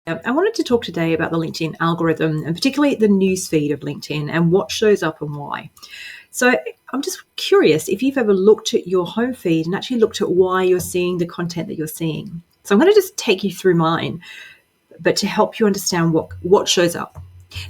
I wanted to talk today about the LinkedIn algorithm and particularly the newsfeed of LinkedIn and what shows up and why. So I'm just curious if you've ever looked at your home feed and actually looked at why you're seeing the content that you're seeing. So I'm going to just take you through mine, but to help you understand what shows up.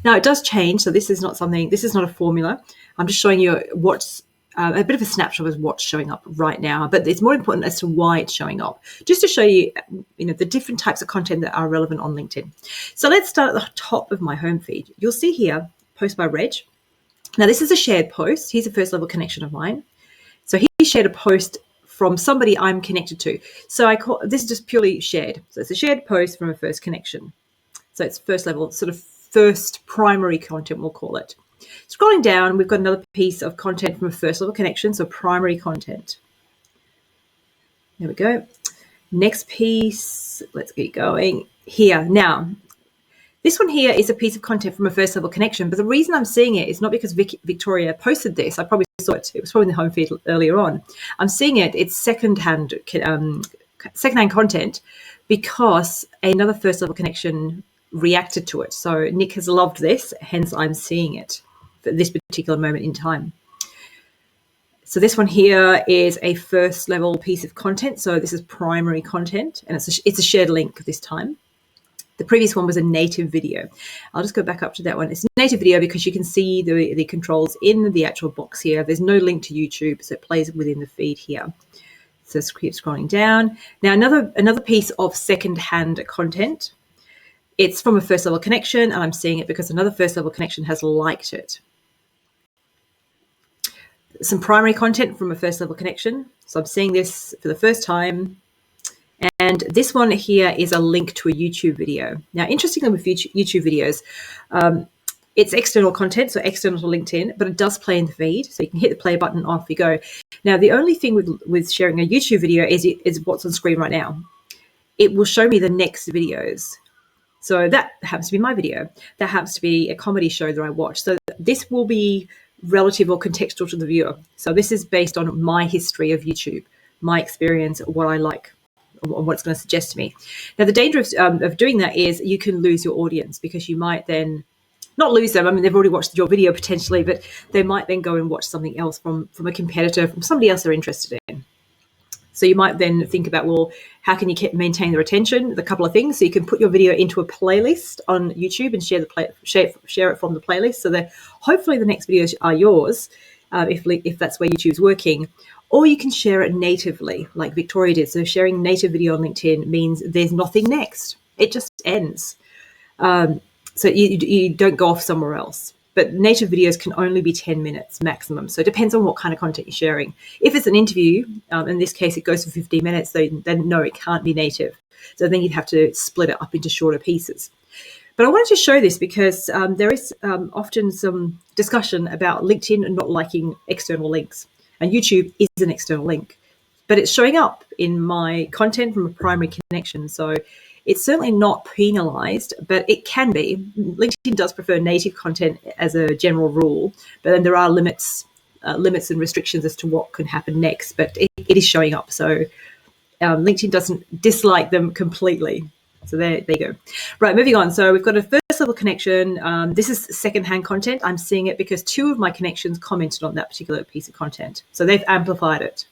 Now, it does change. So this is not a formula. I'm just showing you what's a bit of a snapshot of what's showing up right now, but it's more important as to why it's showing up, just to show you, the different types of content that are relevant on LinkedIn. So let's start at the top of my home feed. You'll see here, post by Reg. Now, this is a shared post. He's a first level connection of mine. So he shared a post from somebody I'm connected to. So this is just purely shared. So it's a shared post from a first connection. So it's first level, sort of first primary content, we'll call it. Scrolling down, we've got another piece of content from a first level connection, so primary content. There we go. Next piece, let's get going here. Now, this one here is a piece of content from a first level connection, but the reason I'm seeing it is not because Victoria posted this. I probably saw it. It was probably in the home feed earlier on. I'm seeing it. It's secondhand content because another first level connection reacted to it. So Nick has loved this, hence I'm seeing it at this particular moment in time. So this one here is a first level piece of content. So this is primary content, and it's a shared link this time. The previous one was a native video. I'll just go back up to that one. It's a native video because you can see the controls in the actual box here. There's no link to YouTube, so it plays within the feed here. So let's keep scrolling down. Now another piece of second-hand content. It's from a first level connection, and I'm seeing it because another first level connection has liked it. Some primary content from a first level connection. So I'm seeing this for the first time. And this one here is a link to a YouTube video. Now, interestingly with YouTube videos, it's external content, so external to LinkedIn, but it does play in the feed. So you can hit the play button, off you go. Now, the only thing with sharing a YouTube video is what's on screen right now. It will show me the next videos. So that happens to be my video. That happens to be a comedy show that I watch. So this will be relative or contextual to the viewer. So this is based on my history of YouTube, my experience, what I like, what it's going to suggest to me. Now, the danger of doing that is you can lose your audience because you might then not lose them. I mean, they've already watched your video potentially, but they might then go and watch something else from a competitor, from somebody else they're interested in. So you might then think about, well, how can you maintain their attention? A couple of things. So you can put your video into a playlist on YouTube and share it from the playlist, so that hopefully the next videos are yours, if that's where YouTube's working. Or you can share it natively, like Victoria did. So sharing native video on LinkedIn means there's nothing next. It just ends. So you don't go off somewhere else. But native videos can only be 10 minutes maximum. So it depends on what kind of content you're sharing. If it's an interview, in this case, it goes for 15 minutes, then no, it can't be native. So then you'd have to split it up into shorter pieces. But I wanted to show this because there is often some discussion about LinkedIn not liking external links. And YouTube is an external link, but it's showing up in my content from a primary connection. So it's certainly not penalized, but it can be. LinkedIn does prefer native content as a general rule, but then there are limits and restrictions as to what can happen next, but it is showing up. So LinkedIn doesn't dislike them completely. So there you go. Right, moving on. So we've got a first level connection. This is secondhand content. I'm seeing it because two of my connections commented on that particular piece of content. So they've amplified it.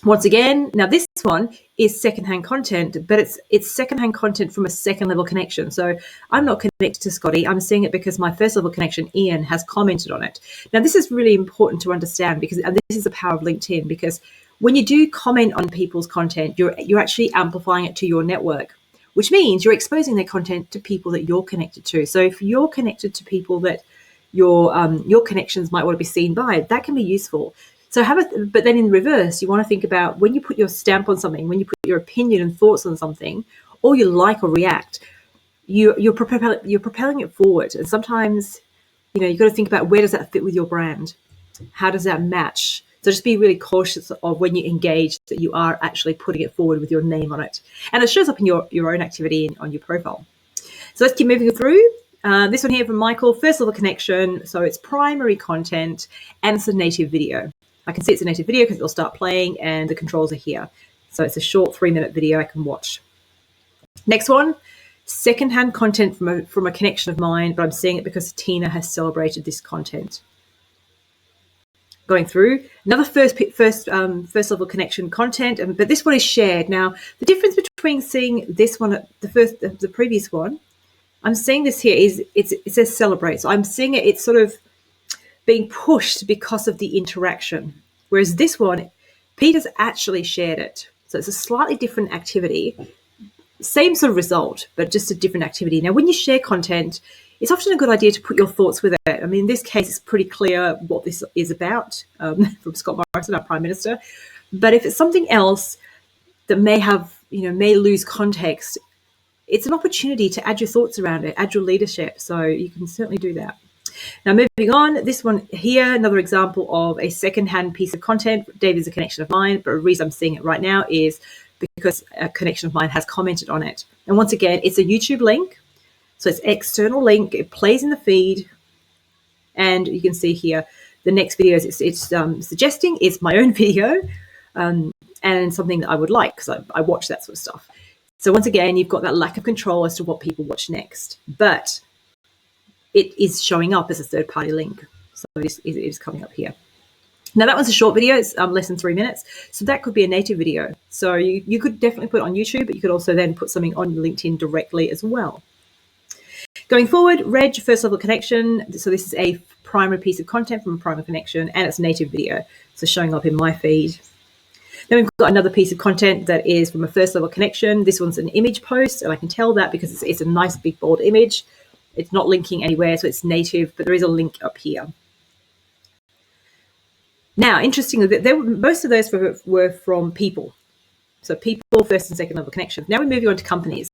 Once again, now this one is secondhand content, but it's secondhand content from a second level connection. So I'm not connected to Scotty. I'm seeing it because my first level connection, Ian, has commented on it. Now this is really important to understand and this is the power of LinkedIn, because when you do comment on people's content, you're actually amplifying it to your network, which means you're exposing their content to people that you're connected to. So if you're connected to people that your connections might want to be seen by, that can be useful. So but then in reverse, you want to think about when you put your stamp on something, when you put your opinion and thoughts on something, or you like or react, you're propelling it forward. And sometimes, you've got to think about, where does that fit with your brand? How does that match? So just be really cautious of when you engage that you are actually putting it forward with your name on it. And it shows up in your own activity on your profile. So let's keep moving through. This one here from Michael, first level connection. So it's primary content and it's a native video. I can see it's a native video because it'll start playing and the controls are here. So it's a short 3-minute video I can watch. Next one, secondhand content from a connection of mine, but I'm seeing it because Tina has celebrated this content. Going through another first level connection content, but this one is shared. Now, the difference between seeing this one, the previous one, I'm seeing this here is it says celebrate. So I'm seeing it, it's sort of being pushed because of the interaction. Whereas this one, Peter's actually shared it. So it's a slightly different activity. Same sort of result, but just a different activity. Now, when you share content, it's often a good idea to put your thoughts with it. I mean, in this case, it's pretty clear what this is about from Scott Morrison, our Prime Minister. But if it's something else that may lose context, it's an opportunity to add your thoughts around it, add your leadership. So you can certainly do that. Now, moving on, this one here, another example of a secondhand piece of content. David's a connection of mine, but the reason I'm seeing it right now is because a connection of mine has commented on it. And once again, it's a YouTube link. So it's external link. It plays in the feed. And you can see here, the next video it's suggesting is my own video and something that I would like because I watch that sort of stuff. So once again, you've got that lack of control as to what people watch next. But it is showing up as a third-party link. So it is coming up here. Now, that one's a short video. It's less than 3 minutes. So that could be a native video. So you could definitely put it on YouTube, but you could also then put something on LinkedIn directly as well. Going forward, Reg, first level connection. So this is a primary piece of content from a primary connection, and it's a native video. So showing up in my feed. Then we've got another piece of content that is from a first level connection. This one's an image post, and I can tell that because it's a nice big bold image. It's not linking anywhere, so it's native, but there is a link up here. Now, interestingly, most of those were from people. So people, first and second level connections. Now we're moving on to companies.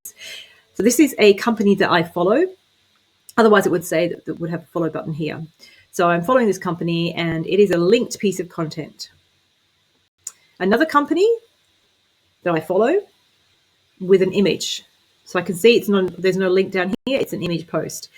So this is a company that I follow. Otherwise, it would say that it would have a follow button here. So I'm following this company, and it is a linked piece of content. Another company that I follow with an image. So I can see there's no link down here. It's an image post.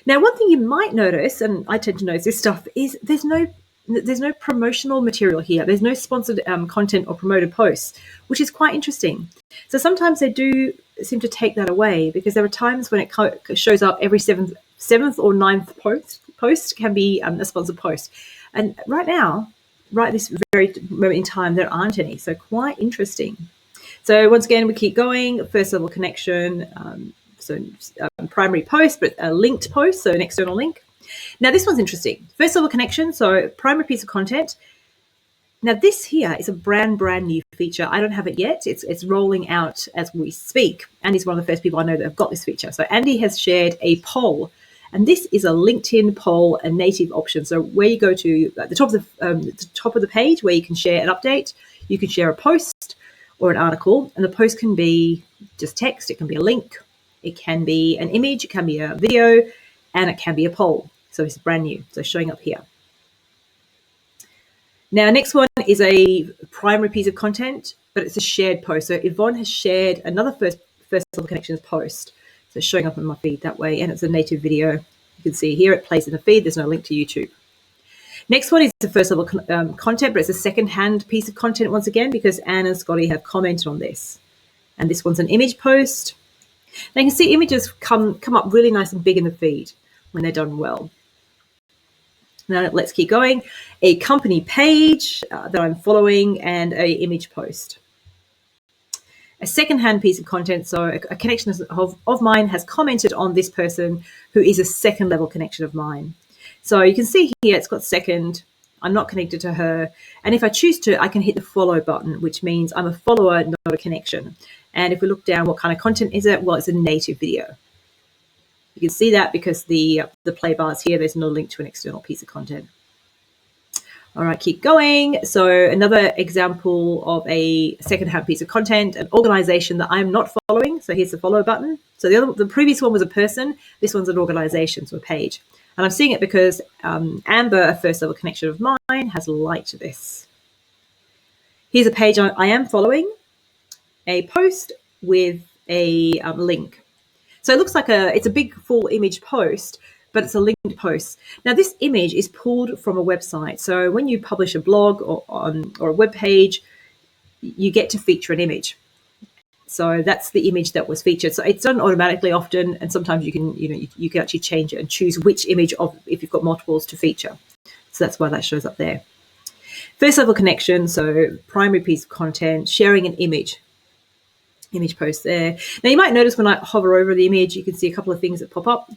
Now, one thing you might notice, and I tend to notice this stuff, is there's no promotional material here. There's no sponsored content or promoted posts, which is quite interesting. So sometimes they do seem to take that away because there are times when it shows up every seventh or ninth post can be a sponsored post. And right now, right this very moment in time, there aren't any. So quite interesting. So once again, we keep going. First level connection. Primary post, but a linked post, so an external link. Now, this one's interesting. First level connection, so primary piece of content. Now, this here is a brand new feature. I don't have it yet. It's rolling out as we speak. Andy's one of the first people I know that have got this feature. So Andy has shared a poll, and this is a LinkedIn poll, a native option. So where you go to at the top of the page where you can share an update, you can share a post or an article, and the post can be just text. It can be a link. It can be an image. It can be a video, and it can be a poll. So it's brand new. So showing up here. Now, next one is a primary piece of content, but it's a shared post. So Yvonne has shared another first level connections post. So it's showing up in my feed that way, and it's a native video. You can see here it plays in the feed. There's no link to YouTube. Next one is the first level content, but it's a second-hand piece of content once again because Anne and Scotty have commented on this. And this one's an image post. Now you can see images come up really nice and big in the feed when they're done well. Now let's keep going. A company page that I'm following and a image post. A second-hand piece of content, so a connection of mine has commented on this person who is a second level connection of mine. So you can see here it's got second. I'm not connected to her. And if I choose to, I can hit the follow button, which means I'm a follower, not a connection. And if we look down, what kind of content is it? Well, it's a native video. You can see that because the play bars here, there's no link to an external piece of content. All right, keep going. So another example of a second-hand piece of content, an organization that I'm not following. So here's the follow button. So the previous one was a person. This one's an organization, so a page. And I'm seeing it because Amber, a first level connection of mine, has liked this. Here's a page I am following, a post with a link. So it looks like it's a big full image post, but it's a linked post. Now this image is pulled from a website. So when you publish a blog or a web page, you get to feature an image. So that's the image that was featured. So it's done automatically often, and sometimes you can, you can actually change it and choose which image if you've got multiples to feature. So that's why that shows up there. First level connection, so primary piece of content, sharing an image post there. Now you might notice when I hover over the image, you can see a couple of things that pop up.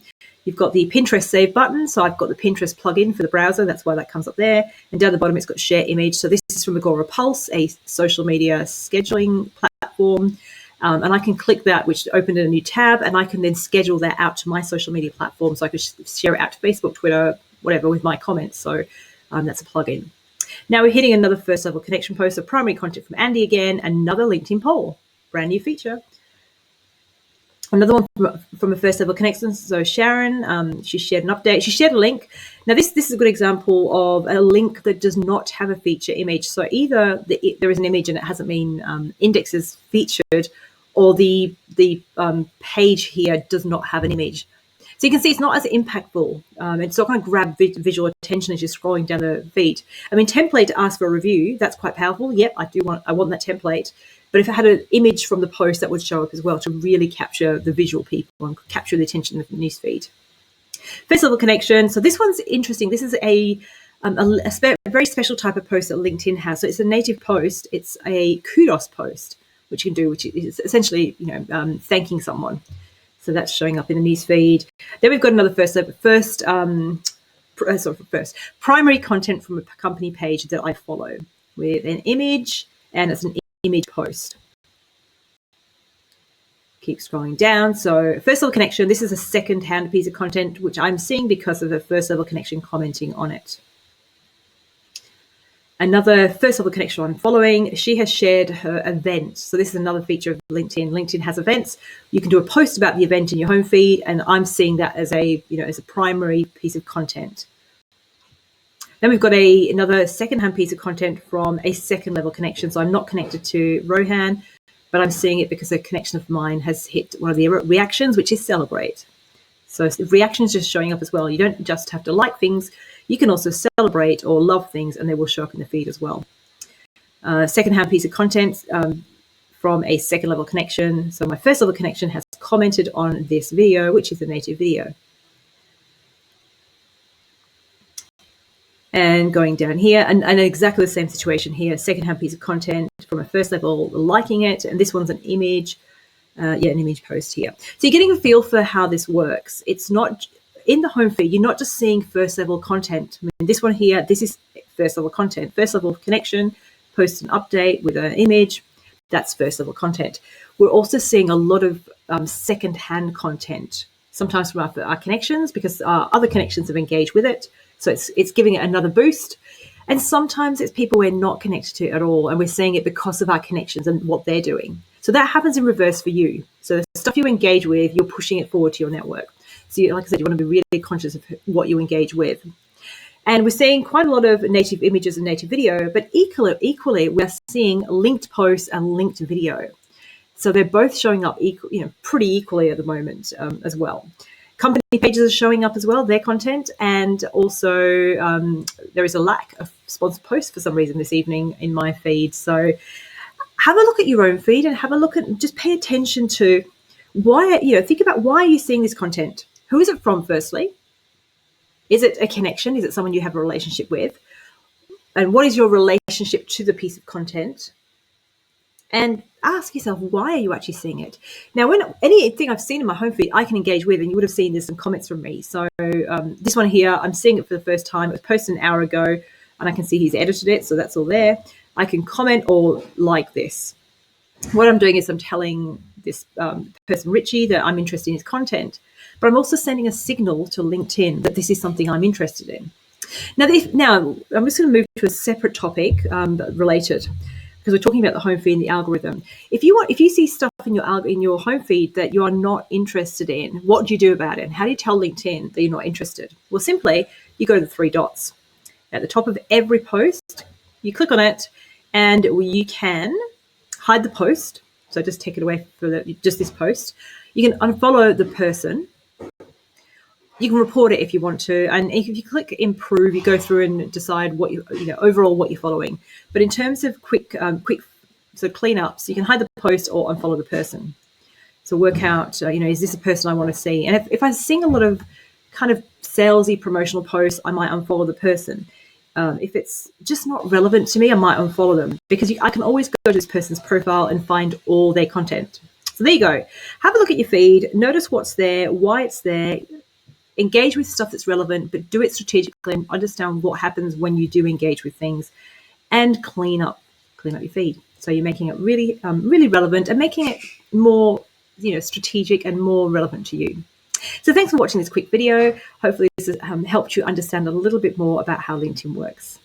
You've got the Pinterest save button. So I've got the Pinterest plugin for the browser. That's why that comes up there. And down the bottom, it's got share image. So this is from Agora Pulse, a social media scheduling platform. And I can click that, which opened in a new tab, and I can then schedule that out to my social media platform. So I can share it out to Facebook, Twitter, whatever, with my comments. So that's a plugin. Now we're hitting another first level connection post, so primary content from Andy again, another LinkedIn poll, brand new feature. Another one from a first level connection. So Sharon, she shared an update. She shared a link. Now this is a good example of a link that does not have a feature image. So either there is an image and it hasn't been indexed as featured, or the page here does not have an image. So you can see it's not as impactful. It's not going to grab visual attention as you're scrolling down the feed. I mean, template to ask for a review, that's quite powerful. Yep, I want that template. But if it had an image from the post, that would show up as well to really capture the visual people and capture the attention of the newsfeed. First level connection. So this one's interesting. This is a very special type of post that LinkedIn has. So it's a native post. It's a kudos post, which you can do, which is essentially thanking someone. So that's showing up in the newsfeed. Then we've got another first primary content from a company page that I follow with an image, and it's an image post. Keep scrolling down. So first level connection, this is a second-hand piece of content, which I'm seeing because of a first level connection commenting on it. Another first level connection I'm following, she has shared her event. So this is another feature of LinkedIn. LinkedIn has events. You can do a post about the event in your home feed, and I'm seeing that as a primary piece of content. Then we've got another second-hand piece of content from a second level connection. So I'm not connected to Rohan, but I'm seeing it because a connection of mine has hit one of the reactions, which is celebrate. So reactions just showing up as well. You don't just have to like things. You can also celebrate or love things, and they will show up in the feed as well. Second-hand piece of content from a second level connection. So my first level connection has commented on this video, which is a native video. And going down here, and exactly the same situation here, second-hand piece of content from a first level liking it, and this one's an image, an image post here. So you're getting a feel for how this works. It's not in the home feed, you're not just seeing first level content. I mean, this one here, this is first level content, first level connection, post an update with an image, that's first level content. We're also seeing a lot of second-hand content, sometimes from our connections, because our other connections have engaged with it. So it's giving it another boost. And sometimes it's people we're not connected to at all, and we're seeing it because of our connections and what they're doing. So that happens in reverse for you. So the stuff you engage with, you're pushing it forward to your network. So like I said, you want to be really conscious of what you engage with. And we're seeing quite a lot of native images and native video, but equally we're seeing linked posts and linked video. So they're both showing up pretty equally at the moment as well. Company pages are showing up as well, their content, and also there is a lack of sponsored posts for some reason this evening in my feed. So have a look at your own feed and have a look at, just pay attention to why, think about why are you seeing this content? Who is it from, firstly? Is it a connection? Is it someone you have a relationship with? And what is your relationship to the piece of content? And ask yourself, why are you actually seeing it? Now, when anything I've seen in my home feed, I can engage with, and you would have seen there's some comments from me. So this one here, I'm seeing it for the first time. It was posted an hour ago, and I can see he's edited it, so that's all there. I can comment or like this. What I'm doing is I'm telling this person, Richie, that I'm interested in his content, but I'm also sending a signal to LinkedIn that this is something I'm interested in. Now I'm just going to move to a separate topic, but related, because we're talking about the home feed and the algorithm. If you see stuff in your home feed that you are not interested in, what do you do about it? And how do you tell LinkedIn that you're not interested? Well, simply you go to the three dots at the top of every post. You click on it, and you can hide the post. So just take it away for just this post. You can unfollow the person. You can report it if you want to, and if you click improve, you go through and decide what overall what you're following. But in terms of quick So clean up. So you can hide the post or unfollow the person. So work out, is this a person I want to see? And if I'm seeing a lot of kind of salesy promotional posts, I might unfollow the person. If it's just not relevant to me, I might unfollow them, because I can always go to this person's profile and find all their content. So there you go. Have a look at your feed. Notice what's there, why it's there. Engage with stuff that's relevant, but do it strategically and understand what happens when you do engage with things, and clean up your feed. So you're making it really, really relevant and making it more, strategic and more relevant to you. So thanks for watching this quick video. Hopefully this has helped you understand a little bit more about how LinkedIn works.